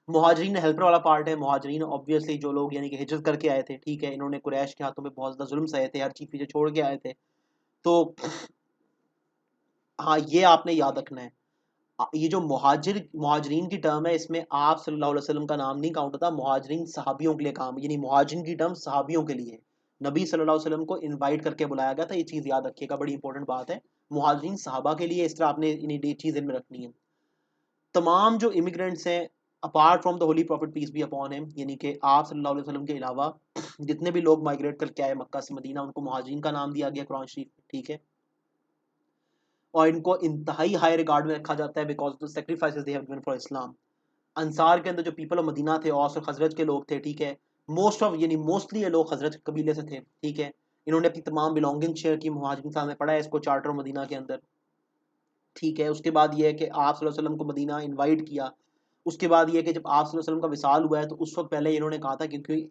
मुहाजिरीन हेल्पर वाला पार्ट है। मुहाजिरीन ऑब्वियसली जो लोग यानी कि हिजरत करके आए थे, ठीक है। इन्होंने कुरैश के हाथों में बहुत ज्यादा जुल्म सहे थे, हर चीज पीछे छोड़ के आए थे। तो हाँ, ये आपने याद रखना है। ये जो मुहाजिरीन की टर्म है इसमें आप सल्लल्लाहु अलैहि वसल्लम का नाम नहीं काउंट होता। मुहाजिरीन सहाबियों के लिए काम, यानी मुहाजिरीन की टर्म सहाबियों के लिए। नबी सल्लल्लाहु अलैहि वसल्लम को इनवाइट करके बुलाया गया था, ये चीज याद रखिएगा, बड़ी इंपॉर्टेंट बात है। मुहाजिरीन सहाबा के लिए, इस तरह आपने ये चीज इनमें रखनी है। तमाम जो इमिग्रेंट्स हैं apart from the holy prophet peace be upon him, यानी कि आप सल्लल्लाहु अलैहि वसल्लम के अलावा जितने भी लोग माइग्रेट करके आए मक्का से मदीना, उनको मुहाजिरीन का नाम दिया गया कुरान शरीफ, ठीक है। और इनको इंतहाई हाई रिगार्ड में रखा जाता है because of the sacrifices they have given for इस्लाम। अंसार के अंदर जो पीपल ऑफ मदीना थे, औस और खजरज के लोग थे, ठीक है। मोस्ट ऑफ यानी मोस्टली ये लोग खजरज कबीले से थे, ठीक है। इन्होंने अपनी तमाम बिलोंगिंग शेयर की। मुहाजिरीन साहब ने पढ़ा है इसको चार्टर मदीना के अंदर, ठीक है। उसके बाद ये है कि आप सल्लल्लाहु अलैहि वसल्लम को मदीना इनवाइट किया। उसके बाद ये है कि जब आप सल्लल्लाहु अलैहि वसल्लम का विसाल हुआ है तो उस वक्त पहले इन्होंने कहा था, क्योंकि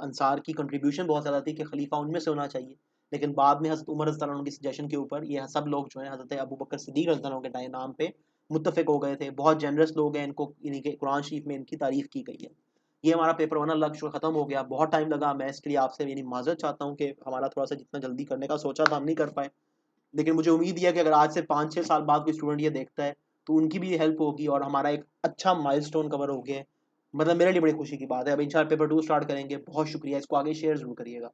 अंसार की कंट्रीब्यूशन बहुत ज़्यादा थी, कि खलीफा उनमें से होना चाहिए। लेकिन बाद में हज़रत उमर रज़ी अल्लाह अन्हु की सजेशन के ऊपर ये सब लोग जो हैं हज़रत अबू बकर सिद्दीक रज़ी अल्लाह अन्हु के नाम पे मुत्तफ़िक हो गए थे। बहुत जनरस लोग हैं, इनको यानी कि कुरान शरीफ में इनकी तारीफ़ की गई है। ये हमारा पेपर 1 अल्लाह का शुक्र ख़त्म हो गया। बहुत टाइम लगा, मैं इसके लिए आपसे यानी माज़रत चाहता हूँ कि हमारा थोड़ा-सा जितना जल्दी करने का सोचा था हम नहीं कर पाए। लेकिन मुझे उम्मीद है कि अगर आज से 5-6 साल बाद कोई स्टूडेंट ये देखता है तो उनकी भी हेल्प होगी और हमारा एक अच्छा माइलस्टोन कवर हो गया है। मतलब मेरे लिए बड़ी खुशी की बात है। अब इंशाल्लाह पेपर 2 स्टार्ट करेंगे। बहुत शुक्रिया, इसको आगे शेयर ज़रूर करिएगा।